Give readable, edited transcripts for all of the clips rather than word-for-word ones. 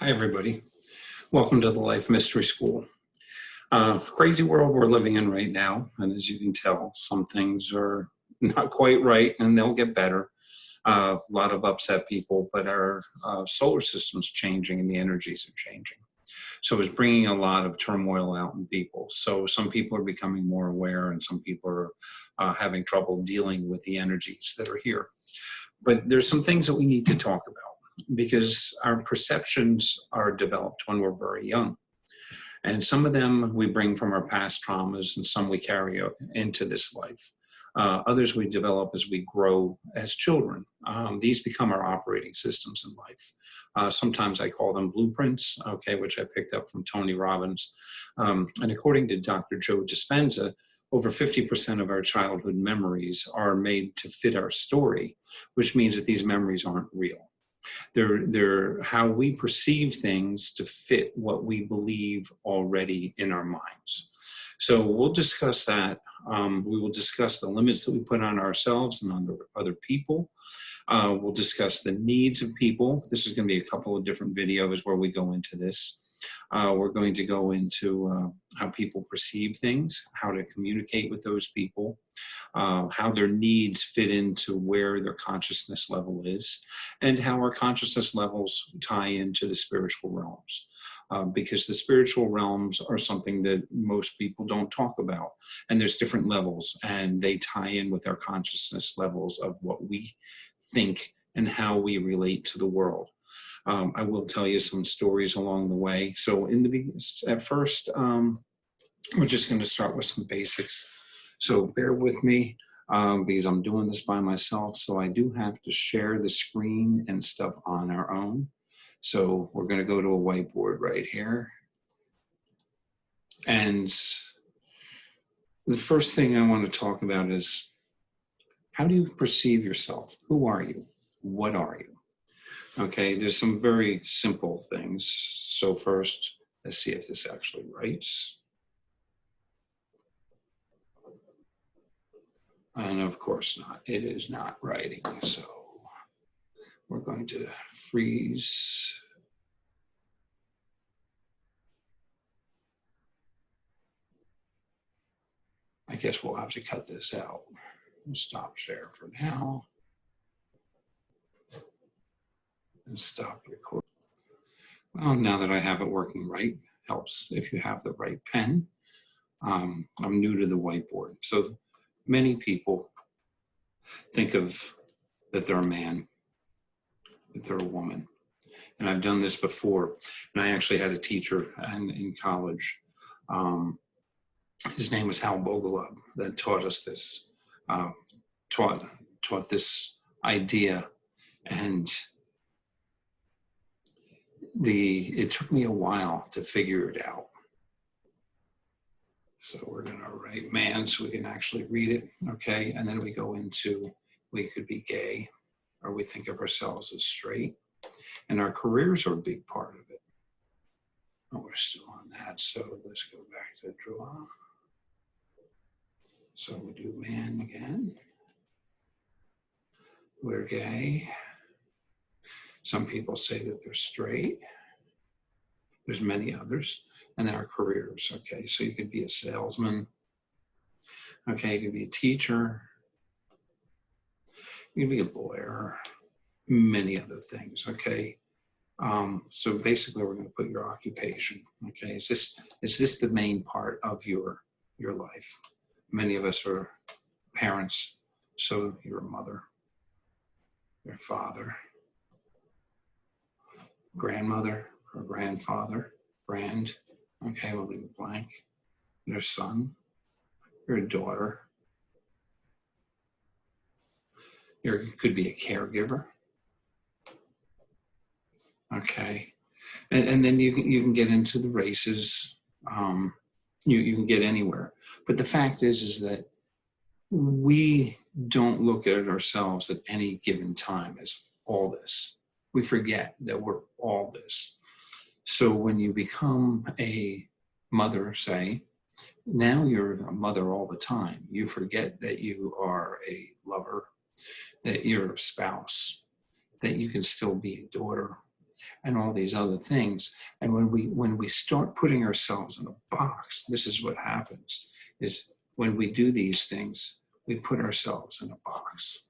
Hi, everybody. Welcome to the Life Mystery School. Crazy world we're living in right now. And as you can tell, some things are not quite right and they'll get better. A lot of upset people, but our solar system's changing and the energies are changing. So it's bringing a lot of turmoil out in people. So some people are becoming more aware and some people are having trouble dealing with the energies that are here. But there's some things that we need to talk about, because our perceptions are developed when we're very young. And some of them we bring from our past traumas and some we carry into this life. Others we develop as we grow as children. These become our operating systems in life. Sometimes I call them blueprints, which I picked up from Tony Robbins. And according to Dr. Joe Dispenza, over 50% of our childhood memories are made to fit our story, which means that these memories aren't real. They're how we perceive things to fit what we believe already in our minds. So we'll discuss that. We will discuss the limits that we put on ourselves and on other people. We'll discuss the needs of people. This is going to be a couple of different videos where we go into this. We're going to go into how people perceive things, how to communicate with those people, how their needs fit into where their consciousness level is, and how our consciousness levels tie into the spiritual realms. Because the spiritual realms are something that most people don't talk about. And there's different levels, and they tie in with our consciousness levels of what we think and how we relate to the world. I will tell you some stories along the way. So at first, we're just going to start with some basics. So bear with me because I'm doing this by myself. So I do have to share the screen and stuff on our own. So we're going to go to a whiteboard right here. And the first thing I want to talk about is, how do you perceive yourself? Who are you? What are you? Okay, there's some very simple things. So first, let's see if this actually writes. And of course not, it is not writing. So we're going to freeze. I guess we'll have to cut this out. Stop share for now. And stop recording. Well, now that I have it working right, helps if you have the right pen. I'm new to the whiteboard. So many people think of that they're a man, that they're a woman. And I've done this before. And I actually had a teacher in college. His name was Hal Bogalub, that taught us this, taught this idea. And it took me a while to figure it out. So we're going to write man so we can actually read it, okay? And then we go into, we could be gay, or we think of ourselves as straight. And our careers are a big part of it. Oh, we're still on that, so let's go back to draw. So we do man again. We're gay. Some people say that they're straight. There's many others. And then our careers, okay? So you could be a salesman. Okay, you could be a teacher. You could be a lawyer. Many other things, okay? So basically we're going to put your occupation, okay? Is this the main part of your life? Many of us are parents, so you're a mother, your father, grandmother or grandfather, okay, we'll leave it blank. Your son, your daughter. You could be a caregiver. Okay, and then you can get into the races. You can get anywhere. But the fact is that we don't look at ourselves at any given time as all this. We forget that we're all this. So when you become a mother, say, now you're a mother all the time. You forget that you are a lover, that you're a spouse, that you can still be a daughter. and all these other things. And when we start putting ourselves in a box, this is what happens, is when we do these things, we put ourselves in a box.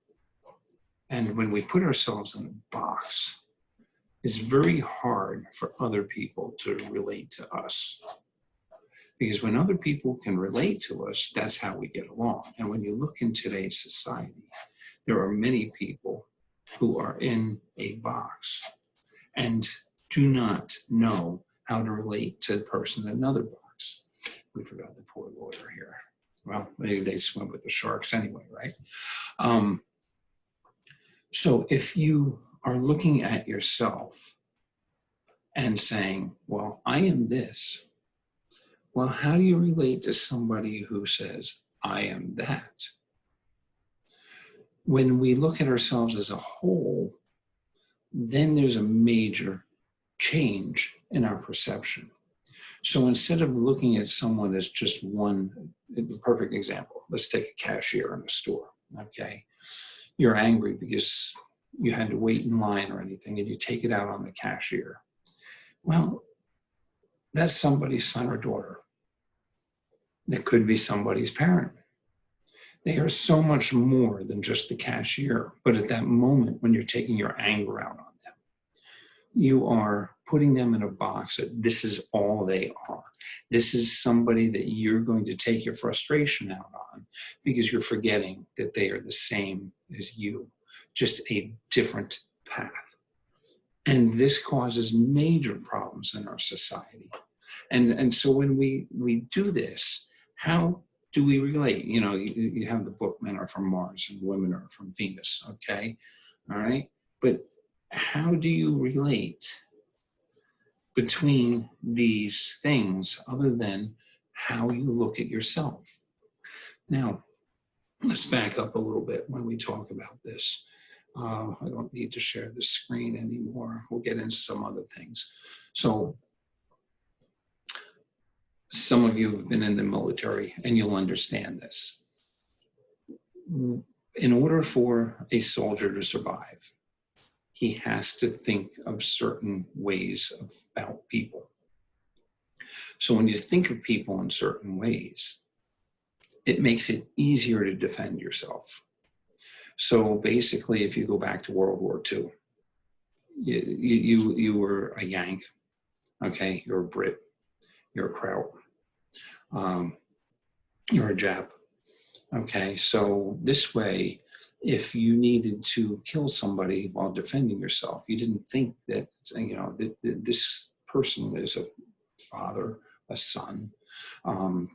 And when we put ourselves in a box, it's very hard for other people to relate to us. Because when other people can relate to us, that's how we get along. And when you look in today's society, there are many people who are in a box and do not know how to relate to the person in another box. We forgot the poor lawyer here. Well, they swim with the sharks anyway, right? So if you are looking at yourself and saying, well, I am this, well, how do you relate to somebody who says, I am that? When we look at ourselves as a whole, then there's a major change in our perception. So instead of looking at someone as just one, a perfect example, let's take a cashier in a store, okay? You're angry because you had to wait in line or anything, and you take it out on the cashier. Well, that's somebody's son or daughter. It could be somebody's parent. They are so much more than just the cashier. But at that moment, when you're taking your anger out on them, you are putting them in a box that this is all they are. This is somebody that you're going to take your frustration out on because you're forgetting that they are the same as you, just a different path. And this causes major problems in our society. And so when we do this, how do we relate? You know, you have the book, Men Are From Mars and Women Are From Venus, okay? All right? But how do you relate between these things other than how you look at yourself? Now, let's back up a little bit when we talk about this. I don't need to share the screen anymore. We'll get into some other things. So some of you have been in the military and you'll understand this. In order for a soldier to survive, he has to think of certain ways about people. So when you think of people in certain ways, it makes it easier to defend yourself. So basically, if you go back to World War II, you were a Yank, okay? You're a Brit, you're a Kraut, you're a Jap, okay? So this way, if you needed to kill somebody while defending yourself, you didn't think that, you know, that this person is a father, a son,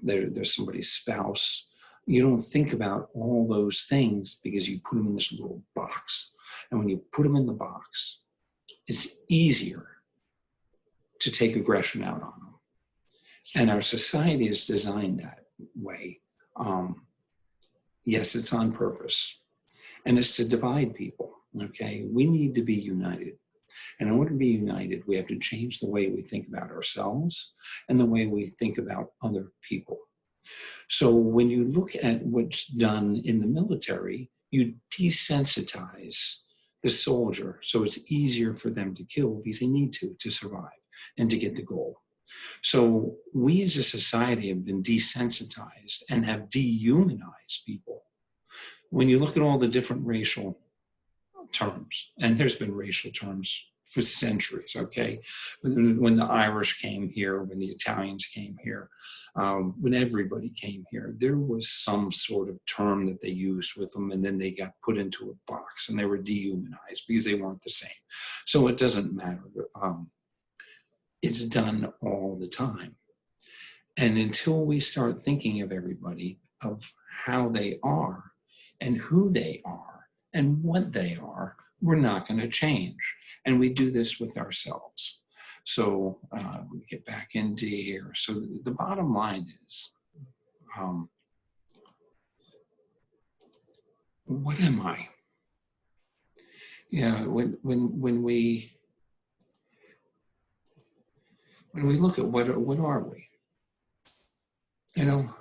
there's somebody's spouse. You don't think about all those things because you put them in this little box. And when you put them in the box, it's easier to take aggression out on them. And our society is designed that way. Yes, it's on purpose. And it's to divide people, okay? We need to be united. And in order to be united, we have to change the way we think about ourselves and the way we think about other people. So when you look at what's done in the military, you desensitize the soldier so it's easier for them to kill because they need to survive and to get the goal. So we as a society have been desensitized and have dehumanized people. When you look at all the different racial terms, and there's been racial terms for centuries, okay? When the Irish came here, when the Italians came here, when everybody came here, there was some sort of term that they used with them, and then they got put into a box and they were dehumanized because they weren't the same. So it doesn't matter. It's done all the time. And until we start thinking of everybody, of how they are and who they are and what they are, we're not going to change. And we do this with ourselves. So we get back into here. So the bottom line is, what am I? Yeah, when we look at what are we? You know,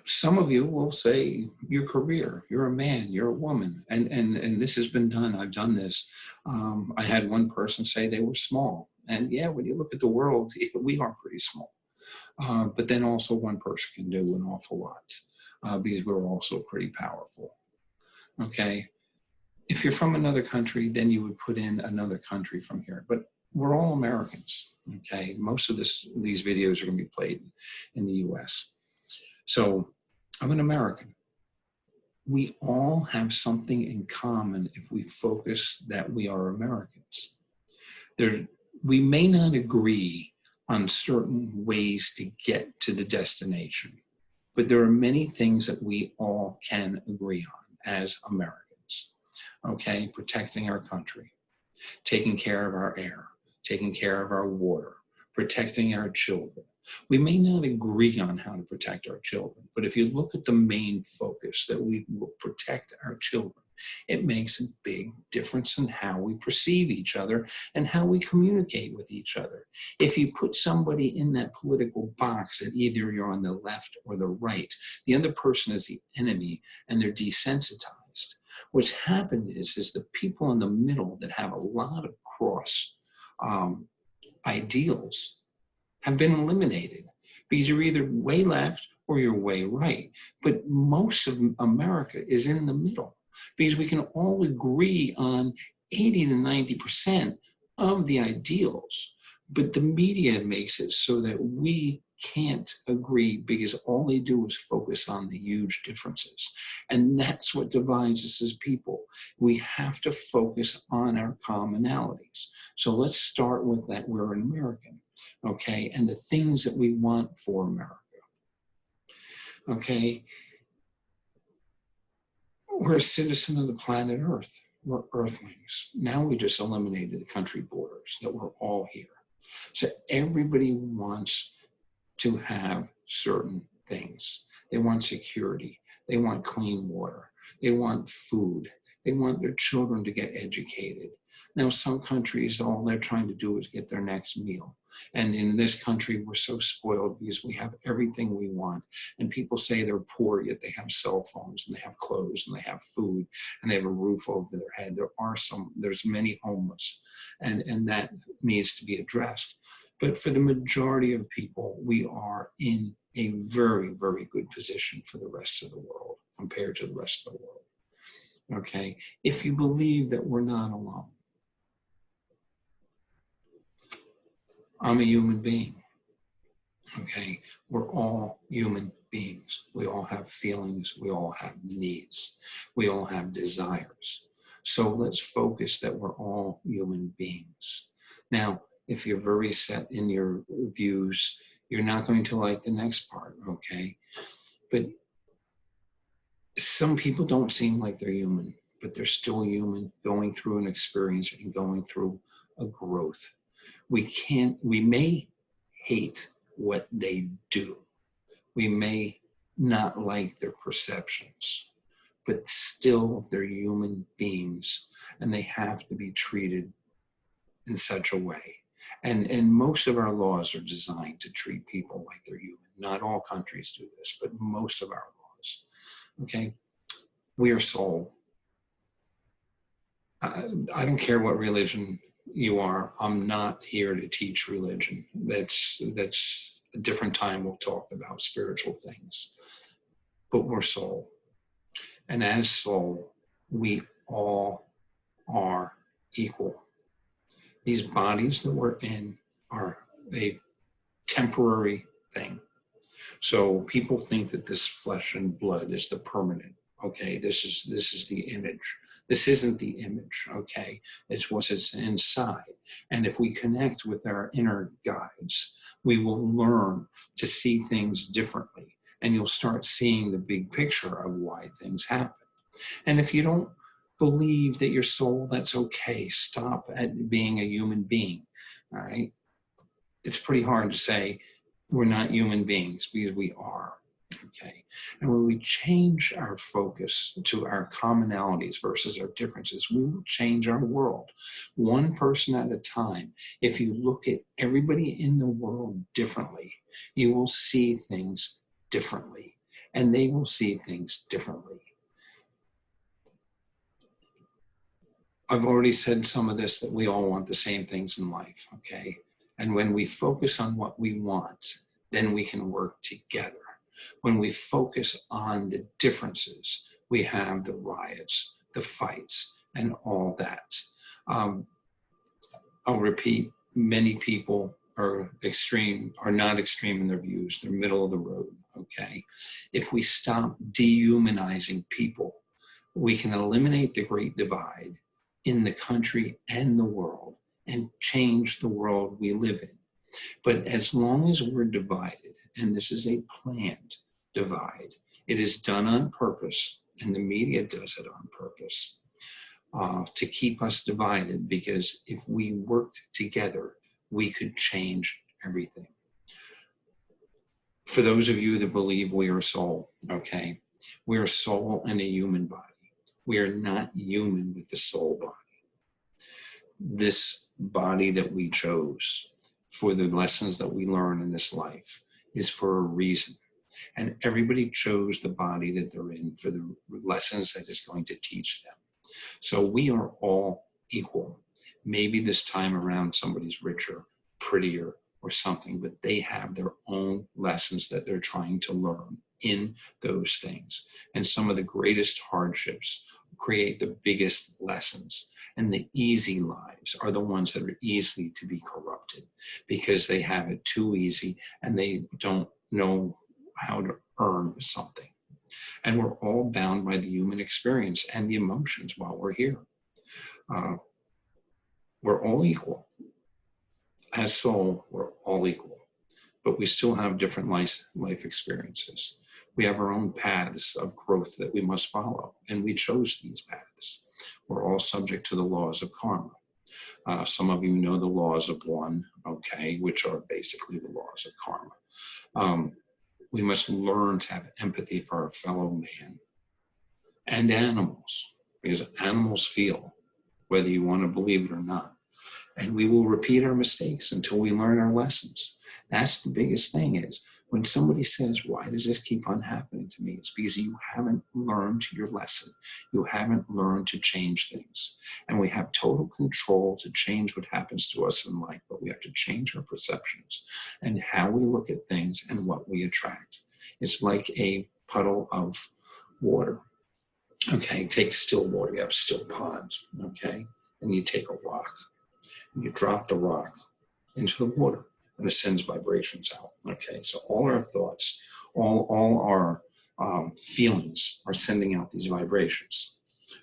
some of you will say your career, you're a man, you're a woman, and this has been done. I've done this. I had one person say they were small. And yeah, when you look at the world, we are pretty small. But then also one person can do an awful lot because we're also pretty powerful. Okay. If you're from another country, then you would put in another country from here. But we're all Americans. Okay. Most of these videos are going to be played in the US. So I'm an American. We all have something in common if we focus that we are Americans. We may not agree on certain ways to get to the destination, but there are many things that we all can agree on as Americans. Okay, protecting our country, taking care of our air, taking care of our water, protecting our children. We may not agree on how to protect our children, but if you look at the main focus that we will protect our children, it makes a big difference in how we perceive each other and how we communicate with each other. If you put somebody in that political box that either you're on the left or the right, the other person is the enemy and they're desensitized. What's happened is the people in the middle that have a lot of cross ideals have been eliminated because you're either way left or you're way right. But most of America is in the middle because we can all agree on 80 to 90% of the ideals. But the media makes it so that we can't agree because all they do is focus on the huge differences. And that's what divides us as people. We have to focus on our commonalities. So let's start with that we're an American, okay, and the things that we want for America, okay? We're a citizen of the planet Earth. We're Earthlings. Now we just eliminated the country borders, that we're all here. So everybody wants to have certain things. They want security. They want clean water. They want food. They want their children to get educated. Now, some countries, all they're trying to do is get their next meal. And in this country, we're so spoiled because we have everything we want. And people say they're poor, yet they have cell phones and they have clothes and they have food and they have a roof over their head. There's many homeless, and that needs to be addressed. But for the majority of people, we are in a very, very good position for the rest of the world compared to the rest of the world. Okay? If you believe that we're not alone, I'm a human being. Okay? We're all human beings. We all have feelings. We all have needs. We all have desires. So let's focus that we're all human beings. Now, if you're very set in your views, you're not going to like the next part, okay? But some people don't seem like they're human, but they're still human, going through an experience and going through a growth. We may hate what they do. We may not like their perceptions, but still they're human beings and they have to be treated in such a way. And most of our laws are designed to treat people like they're human. Not all countries do this, but most of our laws. Okay? We are soul. I don't care what religion you are. I'm not here to teach religion. That's a different time we'll talk about spiritual things. But we're soul. And as soul, we all are equal. These bodies that we're in are a temporary thing. So people think that this flesh and blood is the permanent. Okay, this is the image. This isn't the image, okay? It's what's inside. And if we connect with our inner guides, we will learn to see things differently. And you'll start seeing the big picture of why things happen. And if you don't believe that your soul, that's okay. Stop at being a human being, all right? It's pretty hard to say we're not human beings because we are, okay? And when we change our focus to our commonalities versus our differences, we will change our world one person at a time. If you look at everybody in the world differently, you will see things differently. and they will see things differently. I've already said some of this, that we all want the same things in life, okay? And when we focus on what we want, then we can work together. When we focus on the differences, we have the riots, the fights, and all that. I'll repeat, many people are not extreme in their views. They're middle of the road, okay? If we stop dehumanizing people, we can eliminate the great divide in the country and the world and change the world we live in. But as long as we're divided, and this is a planned divide, it is done on purpose, and the media does it on purpose, to keep us divided, because if we worked together, we could change everything. For those of you that believe we are soul, okay, we are soul in a human body. We are not human with the soul body. This body that we chose for the lessons that we learn in this life is for a reason. And everybody chose the body that they're in for the lessons that it's going to teach them. So we are all equal. Maybe this time around somebody's richer, prettier, or something, but they have their own lessons that they're trying to learn in those things. And some of the greatest hardships create the biggest lessons. And the easy lives are the ones that are easily to be corrupted, because they have it too easy and they don't know how to earn something. And we're all bound by the human experience and the emotions while we're here. We're all equal. As soul, we're all equal, but we still have different life experiences. We have our own paths of growth that we must follow, and we chose these paths. We're all subject to the laws of karma. Some of you know the laws of one, okay, which are basically the laws of karma. We must learn to have empathy for our fellow man and animals, because animals feel, whether you want to believe it or not. And we will repeat our mistakes until we learn our lessons. That's the biggest thing, is when somebody says, why does this keep on happening to me? It's because you haven't learned your lesson. You haven't learned to change things. And we have total control to change what happens to us in life, but we have to change our perceptions and how we look at things and what we attract. It's like a puddle of water. Okay, take still water. You have a still pond, okay? And you take a rock. And you drop the rock into the water, and it sends vibrations out. Okay, so all our thoughts, all our feelings are sending out these vibrations.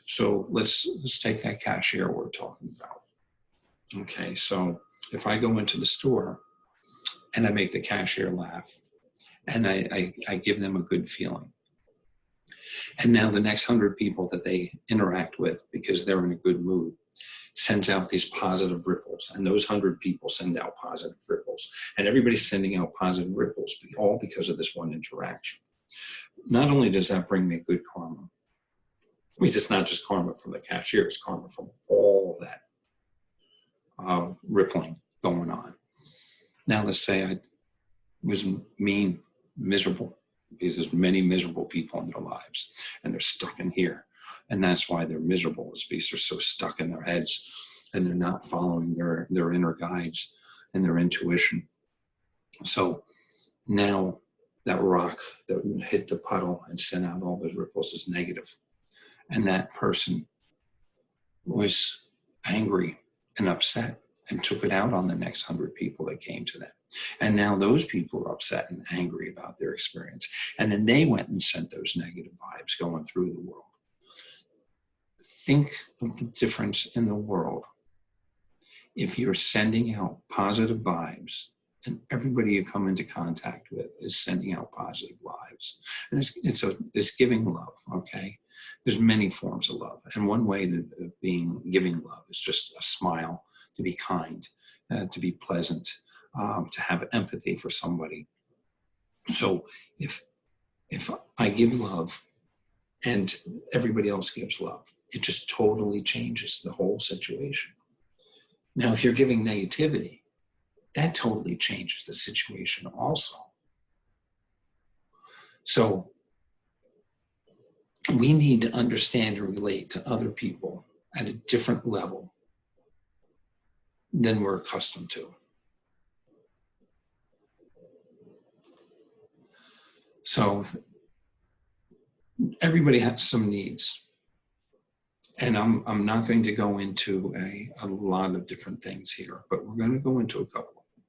So let's take that cashier we're talking about. Okay, so if I go into the store and I make the cashier laugh, and I give them a good feeling, and now the next 100 people that they interact with, because they're in a good mood, sends out these positive ripples, and those 100 people send out positive ripples, and everybody's sending out positive ripples, all because of this one interaction. Not only does that bring me good karma, I mean, it's not just karma from the cashier, it's karma from all that rippling going on. Now let's say I was mean, miserable, because there's many miserable people in their lives, and they're stuck in here. And that's why they're miserable, is because they're so stuck in their heads and they're not following their inner guides and their intuition. So now that rock that hit the puddle and sent out all those ripples is negative. And that person was angry and upset and took it out on the next 100 people that came to them. And now those people are upset and angry about their experience. And then they went and sent those negative vibes going through the world. Think of the difference in the world if you're sending out positive vibes, and everybody you come into contact with is sending out positive vibes. And it's giving love, okay? There's many forms of love. And one way to giving love is just a smile, to be kind, to be pleasant, to have empathy for somebody. So if I give love, and everybody else gives love, it just totally changes the whole situation. Now, if you're giving negativity, that totally changes the situation also. So we need to understand and relate to other people at a different level than we're accustomed to. So everybody has some needs. And I'm not going to go into a lot of different things here, but we're going to go into a couple of them.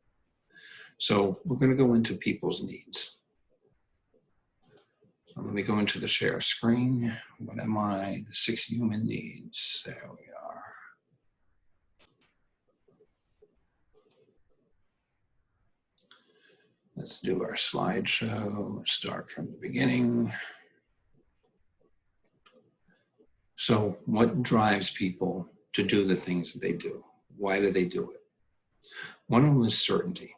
So we're going to go into people's needs. So let me go into the share screen. What am I? The 6 human needs. There we are. Let's do our slideshow. Start from the beginning. So what drives people to do the things that they do? Why do they do it? One of them is certainty.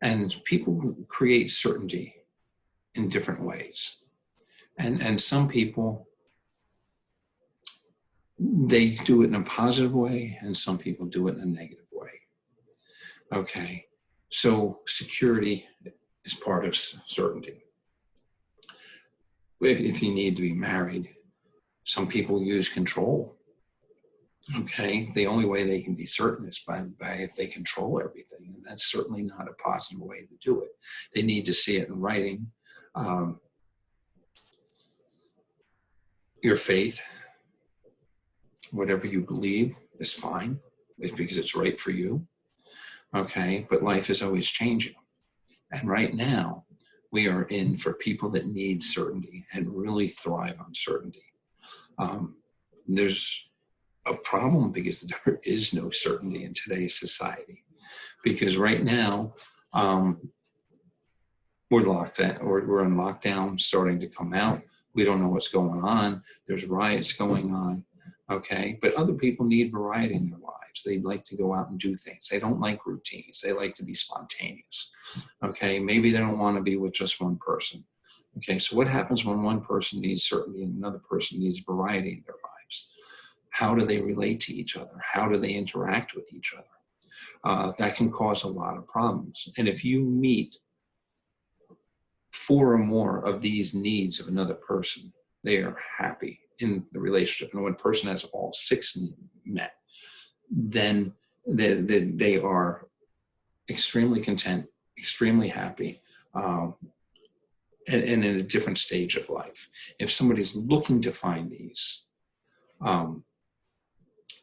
And people create certainty in different ways. And some people, they do it in a positive way, and some people do it in a negative way. Okay, so security is part of certainty. If you need to be married, some people use control. Okay, the only way they can be certain is by if they control everything, and that's certainly not a positive way to do it. They need to see it in writing. Your faith, whatever you believe, is fine. It's because it's right for you. Okay, but life is always changing, and right now we are in for people that need certainty and really thrive on certainty. There's a problem because there is no certainty in today's society. Because right now, we're locked in, or we're in lockdown, starting to come out. We don't know what's going on. There's riots going on, okay? But other people need variety in their lives. They like to go out and do things. They don't like routines. They like to be spontaneous, okay? Maybe they don't want to be with just one person. Okay, so what happens when one person needs certainty and another person needs variety in their lives? How do they relate to each other? How do they interact with each other? That can cause a lot of problems. And if you meet 4 or more of these needs of another person, they are happy in the relationship. And when a person has all 6 met, then they are extremely content, extremely happy, and in a different stage of life. If somebody's looking to find these,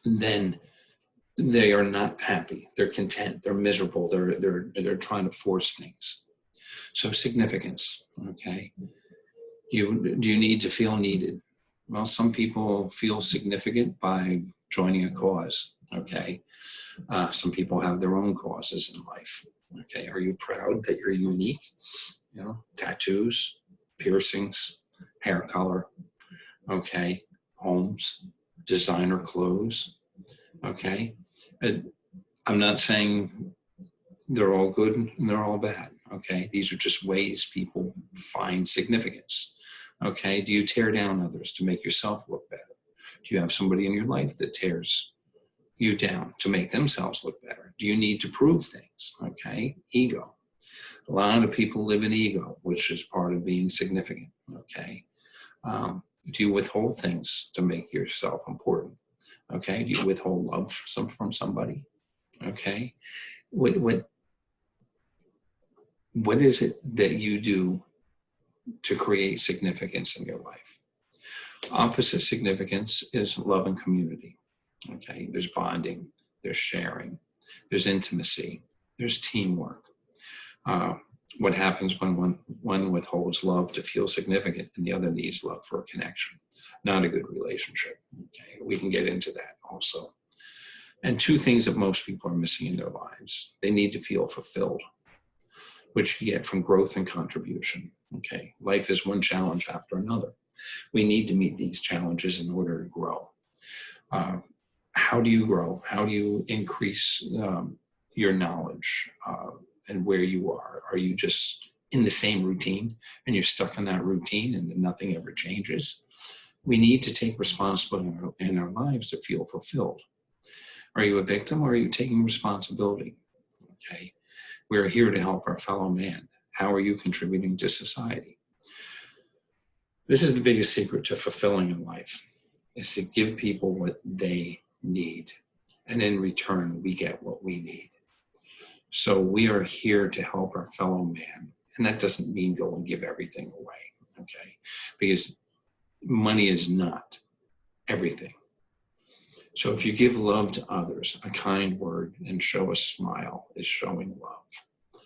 then they are not happy. They're content. They're miserable. They're trying to force things. So significance. Okay. Do you need to feel needed? Well, some people feel significant by joining a cause. Okay. Some people have their own causes in life. Okay. Are you proud that you're unique? You know, tattoos, piercings, hair color. Okay. Homes, designer clothes. Okay. I'm not saying they're all good and they're all bad. Okay. These are just ways people find significance. Okay. Do you tear down others to make yourself look better? Do you have somebody in your life that tears you down to make themselves look better? Do you need to prove things? Okay. Ego. A lot of people live in ego, which is part of being significant. Okay. Do you withhold things to make yourself important? Okay. Do you withhold love from somebody? Okay. What is it that you do to create significance in your life? Opposite significance is love and community. Okay. There's bonding, there's sharing, there's intimacy, there's teamwork. What happens when one withholds love to feel significant and the other needs love for a connection? Not a good relationship. Okay, we can get into that also. And 2 things that most people are missing in their lives. They need to feel fulfilled, which you get from growth and contribution. Okay, life is one challenge after another. We need to meet these challenges in order to grow. How do you grow? How do you increase your knowledge and where you are? Are you just in the same routine and you're stuck in that routine and nothing ever changes? We need to take responsibility in our lives to feel fulfilled. Are you a victim or are you taking responsibility? Okay. We're here to help our fellow man. How are you contributing to society? This is the biggest secret to fulfilling in life, is to give people what they need. And in return, we get what we need. So we are here to help our fellow man. And that doesn't mean go and give everything away, okay? Because money is not everything. So if you give love to others, a kind word and show a smile is showing love.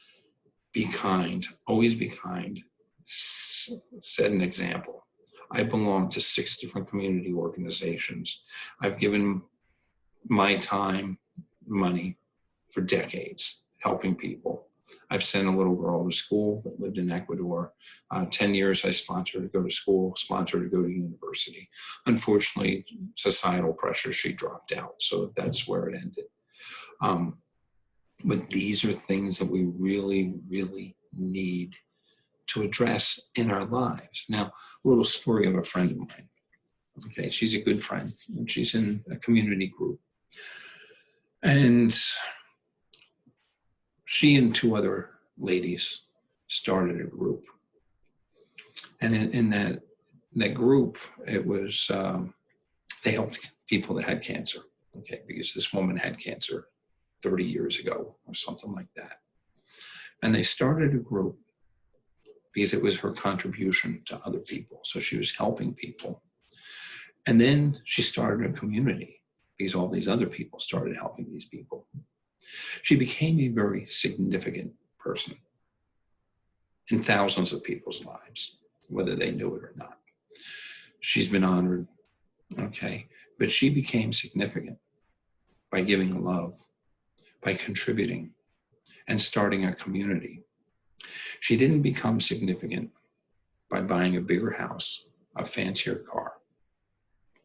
Be kind, always be kind. Set an example. I belong to 6 different community organizations. I've given my time, money for decades, helping people. I've sent a little girl to school that lived in Ecuador. 10 years I sponsored her to go to school, sponsored her to go to university. Unfortunately, societal pressure, she dropped out. So that's where it ended. But these are things that we really, really need to address in our lives. Now, a little story of a friend of mine. Okay, she's a good friend, and she's in a community group. And she and 2 other ladies started a group. And in that group, it was, they helped people that had cancer, okay, because this woman had cancer 30 years ago or something like that. And they started a group because it was her contribution to other people. So she was helping people. And then she started a community because all these other people started helping these people. She became a very significant person in thousands of people's lives, whether they knew it or not. She's been honored, okay? But she became significant by giving love, by contributing, and starting a community. She didn't become significant by buying a bigger house, a fancier car,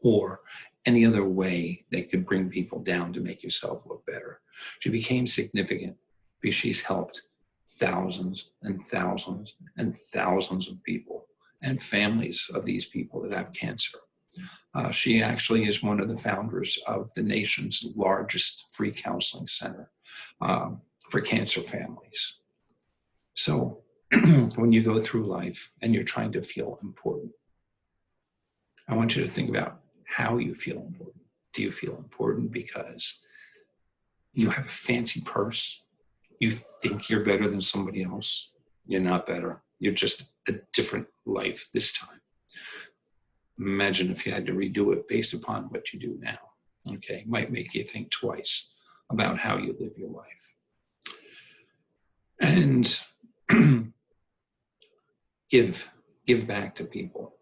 or any other way that could bring people down to make yourself look better. She became significant because she's helped thousands and thousands and thousands of people and families of these people that have cancer. She actually is one of the founders of the nation's largest free counseling center for cancer families. So when you go through life and you're trying to feel important, I want you to think about how you feel important. Do you feel important because you have a fancy purse? You think you're better than somebody else? You're not better. You're just a different life this time. Imagine if you had to redo it based upon what you do now. Okay, might make you think twice about how you live your life. And give back to people.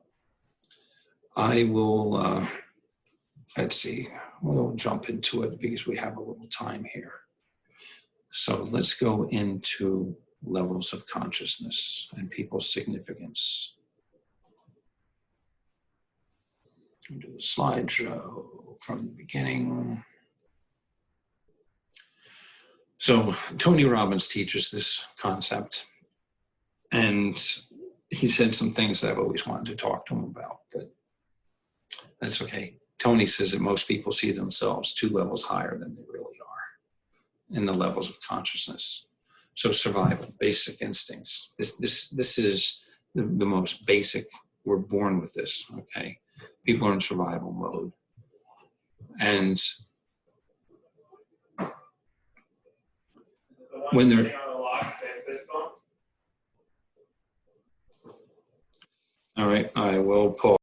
I will, let's see, we'll jump into it because we have a little time here. So let's go into levels of consciousness and people's significance. I'll do a slideshow from the beginning. So Tony Robbins teaches this concept, and he said some things that I've always wanted to talk to him about, but that's okay. Tony says that most people see themselves 2 levels higher than they really are in the levels of consciousness. So survival, basic instincts. This is the most basic. We're born with this, okay? People are in survival mode. And when they're... All right, I will pause.